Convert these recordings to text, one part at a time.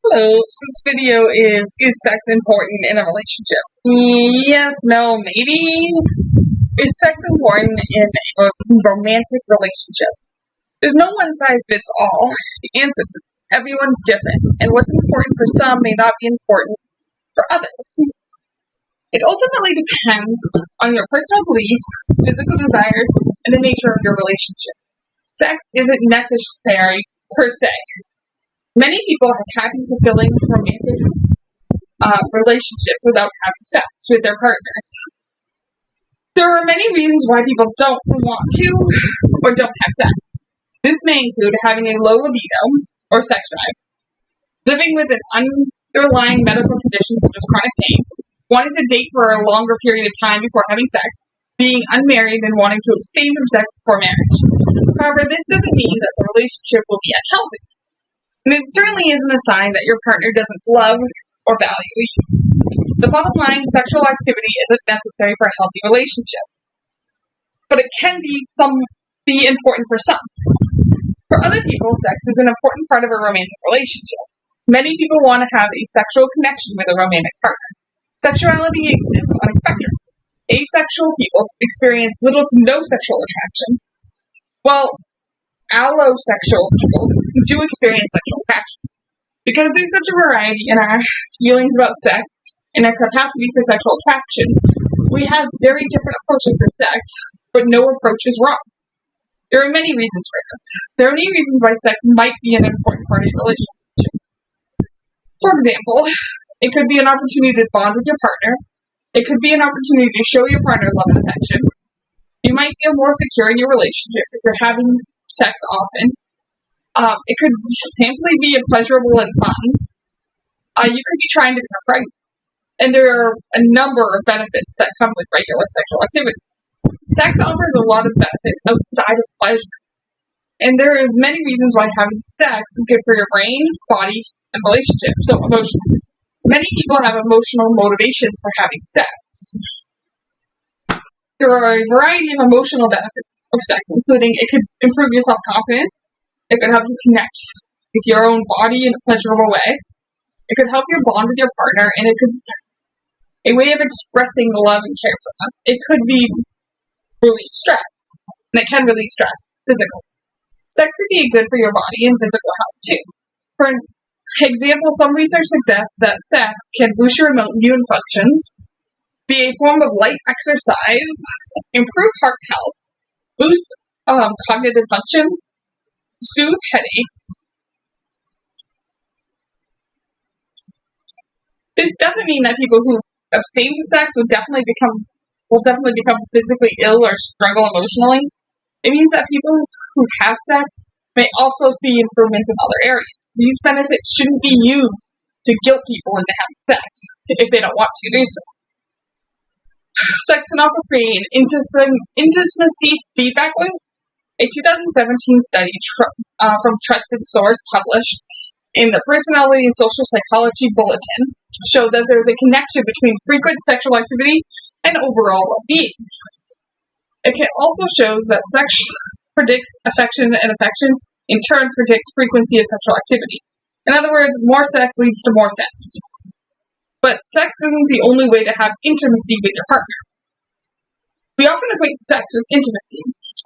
Hello, so this video is sex important in a relationship? Yes, no, maybe? Is sex important in a romantic relationship? There's no one size fits all. The answer to this, everyone's different, and what's important for some may not be important for others. It ultimately depends on your personal beliefs, physical desires, and the nature of your relationship. Sex isn't necessary per se. Many people have happy, fulfilling romantic relationships without having sex with their partners. There are many reasons why people don't want to or don't have sex. This may include having a low libido or sex drive, living with an underlying medical condition such as chronic pain, wanting to date for a longer period of time before having sex, being unmarried and wanting to abstain from sex before marriage. However, this doesn't mean that the relationship will be unhealthy. And it certainly isn't a sign that your partner doesn't love or value you. The bottom line, sexual activity isn't necessary for a healthy relationship, but it can be important for some. For other people, sex is an important part of a romantic relationship. Many people want to have a sexual connection with a romantic partner. Sexuality exists on a spectrum. Asexual people experience little to no sexual attraction, while allosexual people do experience sexual attraction. Because there's such a variety in our feelings about sex and our capacity for sexual attraction, we have very different approaches to sex, but no approach is wrong. There are many reasons for this. There are many reasons why sex might be an important part of your relationship. For example, it could be an opportunity to bond with your partner. It could be an opportunity to show your partner love and affection. You might feel more secure in your relationship if you're having sex often. It could simply be pleasurable and fun. You could be trying to become pregnant. And there are a number of benefits that come with regular sexual activity. Sex offers a lot of benefits outside of pleasure. And there is many reasons why having sex is good for your brain, body, and relationship. So emotionally. Many people have emotional motivations for having sex. There are a variety of emotional benefits of sex, including it could improve your self-confidence, it could help you connect with your own body in a pleasurable way, it could help you bond with your partner, and it could be a way of expressing love and care for them. It could be relieve stress, and it can relieve stress physically. Sex could be good for your body and physical health too. For example, some research suggests that sex can boost your immune functions, be a form of light exercise, improve heart health, boost cognitive function, soothe headaches. This doesn't mean that people who abstain from sex will definitely become physically ill or struggle emotionally. It means that people who have sex may also see improvements in other areas. These benefits shouldn't be used to guilt people into having sex if they don't want to do so. Sex can also create an intimacy feedback loop. A 2017 study from trusted source published in the Personality and Social Psychology Bulletin showed that there's a connection between frequent sexual activity and overall well-being. It also shows that sex predicts affection, and affection in turn predicts frequency of sexual activity. In other words, more sex leads to more sex. But sex isn't the only way to have intimacy with your partner. We often equate sex with intimacy,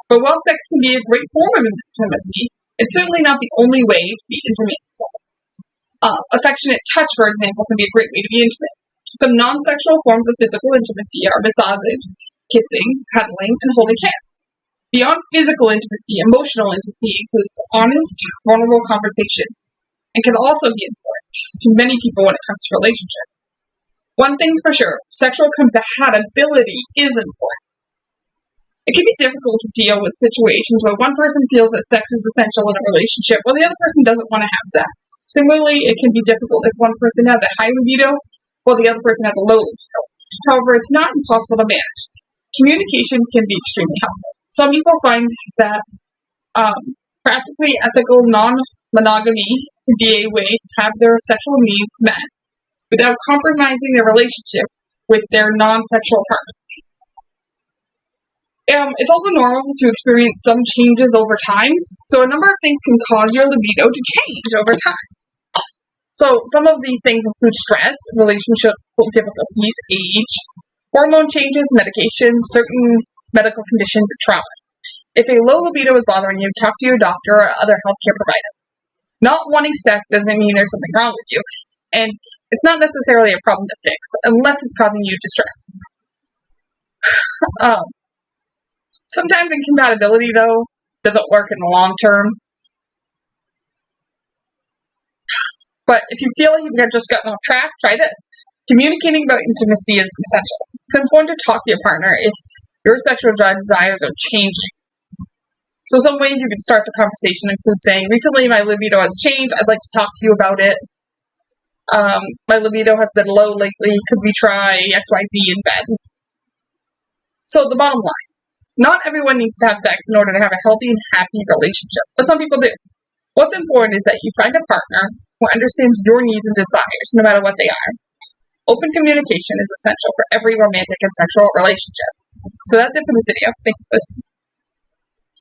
but while sex can be a great form of intimacy, it's certainly not the only way to be intimate. Affectionate touch, for example, can be a great way to be intimate. Some non-sexual forms of physical intimacy are massage, kissing, cuddling, and holding hands. Beyond physical intimacy, emotional intimacy includes honest, vulnerable conversations, and can also be important to many people when it comes to relationships. One thing's for sure, sexual compatibility is important. It can be difficult to deal with situations where one person feels that sex is essential in a relationship while the other person doesn't want to have sex. Similarly, it can be difficult if one person has a high libido while the other person has a low libido. However, it's not impossible to manage. Communication can be extremely helpful. Some people find that practically ethical non-monogamy can be a way to have their sexual needs met without compromising their relationship with their non-sexual partner. It's also normal to experience some changes over time, so a number of things can cause your libido to change over time. So some of these things include stress, relationship difficulties, age, hormone changes, medication, certain medical conditions, and trauma. If a low libido is bothering you, talk to your doctor or other healthcare provider. Not wanting sex doesn't mean there's something wrong with you, and it's not necessarily a problem to fix, unless it's causing you distress. Sometimes incompatibility, though, doesn't work in the long term. But if you feel like you've just gotten off track, try this. Communicating about intimacy is essential. It's important to talk to your partner if your sexual desires are changing. So some ways you can start the conversation include saying, recently my libido has changed, I'd like to talk to you about it. My libido has been low lately, could we try XYZ in bed? So the bottom line, not everyone needs to have sex in order to have a healthy and happy relationship, but some people do. What's important is that you find a partner who understands your needs and desires, no matter what they are. Open communication is essential for every romantic and sexual relationship. So that's it for this video. Thank you for listening.